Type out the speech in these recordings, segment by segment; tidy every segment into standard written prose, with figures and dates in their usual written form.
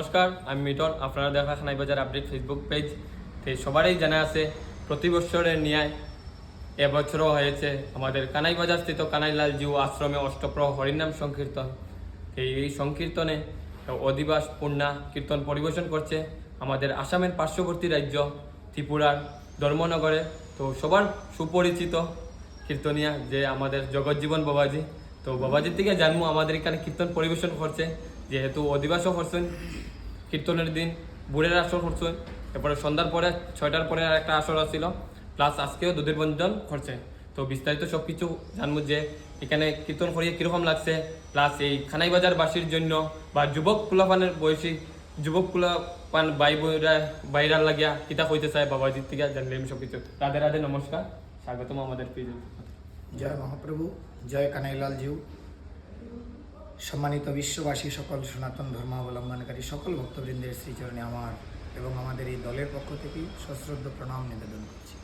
নমস্কার, আমি মিটন। আপনারা দেখা খানাই বাজার আপডেট ফেসবুক পেজ সবারই জানা আছে প্রতি বছরের ন্যায় এবছরও হয়েছে আমাদের কানাই বাজার স্থিত কানাইলাল জিউ আশ্রমে অষ্টপ্রহ হরিনাম সংকীর্তন। এই সংকীর্তনে অধিবাস পূর্ণা কীর্তন পরিবেশন করছে আমাদের আসামের পার্শ্ববর্তী রাজ্য ত্রিপুরার ধর্মনগরে। তো সবার সুপরিচিত কীর্তনিয়া যে আমাদের জগজ্জীবন বাবাজি। তো বাবাজির থেকে জানবো আমাদের এখানে কীর্তন পরিবেশন করছে, যেহেতু অধিবাসও করছেন কীর্তনের দিন বুড়ের আসর করছেন, এরপরে সন্ধ্যার পরে 6টার পরে আর একটা আসর আসছিল, প্লাস আজকেও দুধের বন্ধন করছে। তো বিস্তারিত সব কিছু জানবো যে এখানে কীর্তন করিয়ে কীরকম লাগছে, প্লাস এই খানাই বাজার বাসীর জন্য বা যুবক কুলাপানের বয়সী যুবক কুলাপান বাইরার লাগিয়া কিতা হইতে চায় বাবাজির থেকে জানলে আমি সব কিছু। রাধে রাধে, নমস্কার, স্বাগতম আমাদের পেজে। জয় মহাপ্রভু, জয় কানাইলাল জিউ। সম্মানিত বিশ্ববাসী, সকল সনাতন ধর্মাবলম্বনকারী সকল ভক্তবৃন্দের শ্রীচরণে আমার এবং আমাদের এই দলের পক্ষ থেকে সশ্রদ্ধ প্রণাম নিবেদন করছি।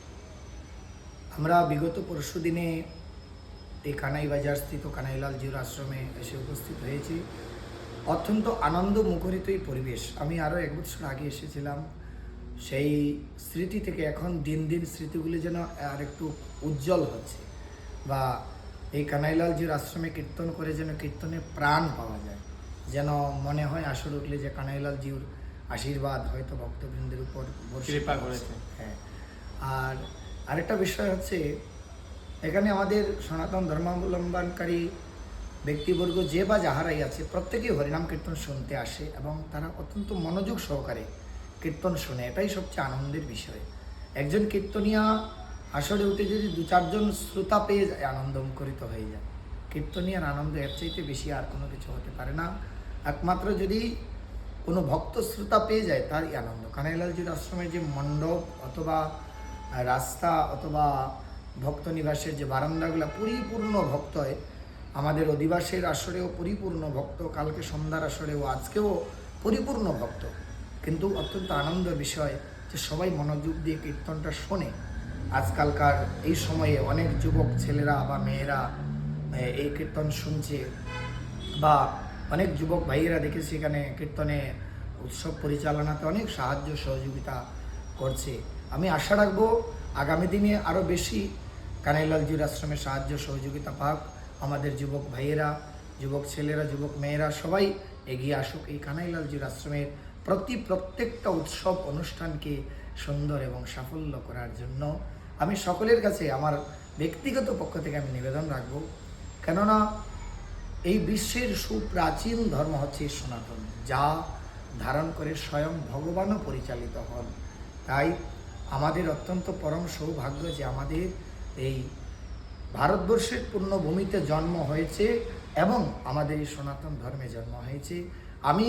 আমরা বিগত পরশু দিনে এই কানাই বাজার স্থিত কানাইলাল জিউর আশ্রমে এসে উপস্থিত হয়েছি। অত্যন্ত আনন্দ মুখরিত এই পরিবেশ। আমি আরও 1 বছর আগে এসেছিলাম। সেই স্মৃতি থেকে এখন দিন দিন স্মৃতিগুলি যেন আর একটু উজ্জ্বল হচ্ছে, বা এই কানাইলাল জিউর আশ্রমে কীর্তন করে যেন কীর্তনে প্রাণ পাওয়া যায়, যেন মনে হয় আসর উঠলে যে কানাইলাল জিউর আশীর্বাদ হয়তো ভক্তবৃন্দের উপর কৃপা করেছে। হ্যাঁ, আর আরেকটা বিষয় হচ্ছে, এখানে আমাদের সনাতন ধর্মাবলম্বনকারী ব্যক্তিবর্গ যে বা যাহারাই আছে প্রত্যেকেই হরিনাম কীর্তন শুনতে আসে এবং তারা অত্যন্ত মনোযোগ সহকারে কীর্তন শোনে। এটাই সবচেয়ে আনন্দের বিষয়। একজন কীর্তনিয়া আসরে উঠে যদি 2-4 জন শ্রোতা পেয়ে যায়, আনন্দ মুখরিত হয়ে যায়। কীর্তনিয়ার আনন্দ এর চাইতে বেশি আর কোনো কিছু হতে পারে না। একমাত্র যদি কোনো ভক্ত শ্রোতা পেয়ে যায় তারই আনন্দ। কানাইলাল জিউর আশ্রমের যে মণ্ডপ অথবা রাস্তা অথবা ভক্ত নিবাসের যে বারান্দাগুলো পরিপূর্ণ ভক্ত হয়। আমাদের অধিবাসের আসরেও পরিপূর্ণ ভক্ত, কালকে সন্ধ্যার আসরেও আজকেও পরিপূর্ণ ভক্ত। কিন্তু অত্যন্ত আনন্দের বিষয় যে সবাই মনোযোগ দিয়ে কীর্তনটা শোনে। আজকালকার এই সময়ে অনেক যুবক ছেলেরা বা মেয়েরা এই কীর্তন শুনছে, বা অনেক যুবক ভাইয়েরা দেখেছি এখানে কীর্তনে উৎসব পরিচালনাতে অনেক সাহায্য সহযোগিতা করছে। আমি আশা রাখবো আগামী দিনে আরও বেশি কানাইলাল জিউর আশ্রমে সাহায্য সহযোগিতা পাক আমাদের যুবক ভাইয়েরা, যুবক ছেলেরা, যুবক মেয়েরা সবাই এগিয়ে আসুক এই কানাইলাল জিউর আশ্রমের প্রত্যেকটা উৎসব অনুষ্ঠানকে সুন্দর এবং সাফল্য করার জন্য। আমি সকলের কাছে আমার ব্যক্তিগত পক্ষ থেকে আমি নিবেদন রাখব, কেননা এই বিশ্বের সুপ্রাচীন ধর্ম হচ্ছে সনাতন, যা ধারণ করে স্বয়ং ভগবানও পরিচালিত হন। তাই আমাদের অত্যন্ত পরম সৌভাগ্য যে আমাদের এই ভারতবর্ষের পূর্ণভূমিতে জন্ম হয়েছে এবং আমাদের এই সনাতন ধর্মে জন্ম হয়েছে। আমি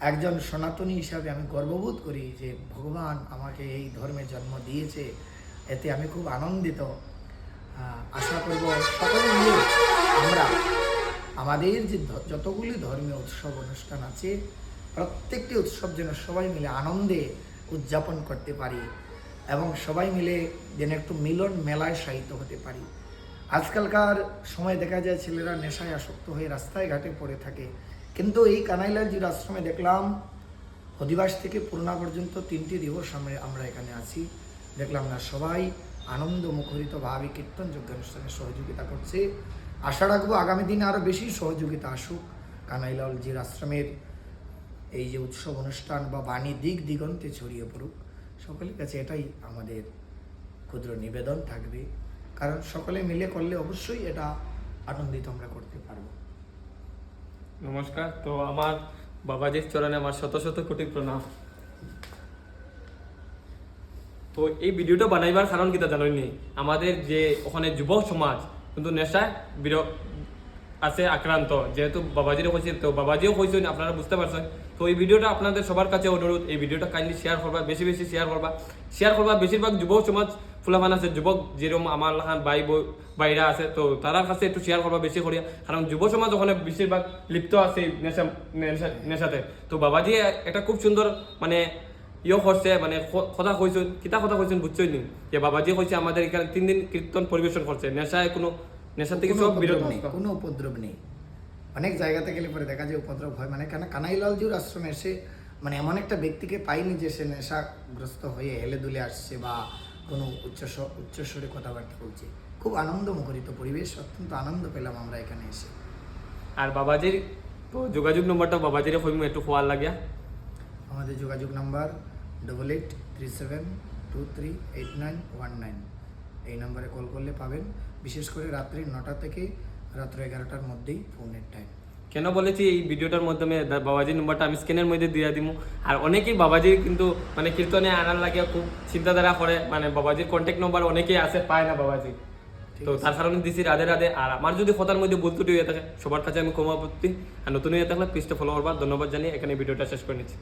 একজন সনাতনী হিসাবে আমি গর্ববোধ করি যে ভগবান আমাকে এই ধর্মে জন্ম দিয়েছে, এতে আমি খুব আনন্দিত। আশা করব সকলে মিলে আমরা আমাদের যে যতগুলি ধর্মীয় উৎসব অনুষ্ঠান আছে প্রত্যেকটি উৎসব যেন সবাই মিলে আনন্দে উদযাপন করতে পারি এবং সবাই মিলে যেন একটু মিলন মেলায় শায়িত হতে পারি। আজকালকার সময় দেখা যায় ছেলেরা নেশায় আসক্ত হয়ে রাস্তায় ঘাটে পড়ে থাকে, কিন্তু এই কানাইলাল জিউর আশ্রমে দেখলাম অধিবাস থেকে পূর্ণা পর্যন্ত 3টি দিবস আমরা এখানে আছি, দেখলাম না সবাই আনন্দ মুখরিতভাবে কীর্তন যজ্ঞানুষ্ঠানে সহযোগিতা করছে। আশা রাখবো আগামী দিনে আরও বেশি সহযোগিতা আসুক। কানাইলাল জিউর আশ্রমের এই যে উৎসব অনুষ্ঠান বা বাণী দিক দিগন্তে ছড়িয়ে পড়ুক। সকলের কাছে এটাই আমাদের ক্ষুদ্র নিবেদন থাকবে, কারণ সকলে মিলে করলে অবশ্যই এটা আনন্দিত আমরা করতে পারবো। নমস্কার। তো আমার বাবাজির চরণে আমার শত শত কোটি প্রণাম। তো এই ভিডিওটা বানাইবার কারণ কিতা জানেননি, আমাদের যে ওখানে যুবক সমাজ কিন্তু নেশায় আছে আক্রান্ত, যেহেতু বাবাজিরও হয়েছে, তো বাবাজিও হয়েছেন, আপনারা বুঝতে পারছেন। তো এই ভিডিওটা আপনাদের সবার কাছে অনুরোধ, এই ভিডিওটা কাইন্ডলি শেয়ার করবা, বেশি বেশি শেয়ার করবা। বেশিরভাগ যুবক সমাজ ফুলাফান আছে, যুবক যেরকম আমার লাখান বাইরা আছে, তো তার কাছে একটু শেয়ার করবা বেশি করিয়া, কারণ যুব সমাজ ওখানে বেশিরভাগ লিপ্ত আছে নেশাতে। তো বাবাজি একটা খুব সুন্দর মানে করছে, মানে কথা কইছেন, কিতা কথা কইছেন বুঝছই নি, যে বাবাজি কইছে আমাদের এখানে 3 দিন কীর্তন পরিবেশন করছে, নেশা থেকে সব বিরত নেই, কোনো উপদ্রব নেই। অনেক জায়গাতে গেলে পরে দেখা যায় উপদ্রব হয়, মানে কেন কানাইলাল জিউর আশ্রমে এসে মানে এমন একটা ব্যক্তিকে পাইনি যে সে নেশাগ্রস্ত হয়ে হেলে দুলে আসছে বা কোনো উচ্চস্বরে কথাবার্তা বলছে। খুব আনন্দমুখরিত পরিবেশ, অত্যন্ত আনন্দ পেলাম আমরা এখানে এসে। আর বাবাজির তো যোগাযোগ নম্বরটা বাবাজিরে কইমু একটু খোয়ার লাগিয়া। আমাদের যোগাযোগ নাম্বার 8837238919। এই নাম্বারে কল করলে পাবেন। বিশেষ করে রাত্রি 9টা থেকে রাত্র 11টার মধ্যেই ফোনের টাইম। কেন বলেছি এই ভিডিওটার মাধ্যমে বাবাজির নম্বরটা আমি স্ক্রিনের মধ্যে দিয়ে দিব। আর অনেকেই বাবাজির কিন্তু মানে কীর্তনে আনার লাগে খুব চিন্তাধারা করে, মানে বাবাজির কন্ট্যাক্ট নম্বর অনেকেই আছে, পায় না বাবাজি। তো তার কারণে দিছি রাধে রাধে। আর আমার যদি কথার মধ্যে ভুল ত্রুটি হয়ে থাকে সবার কাছে আমি ক্ষমাপ্রার্থী। আর নতুন হয়ে থাকলে প্লিজটা ফলো করবা। ধন্যবাদ জানিয়ে এখানে ভিডিওটা শেষ করে নিচ্ছি।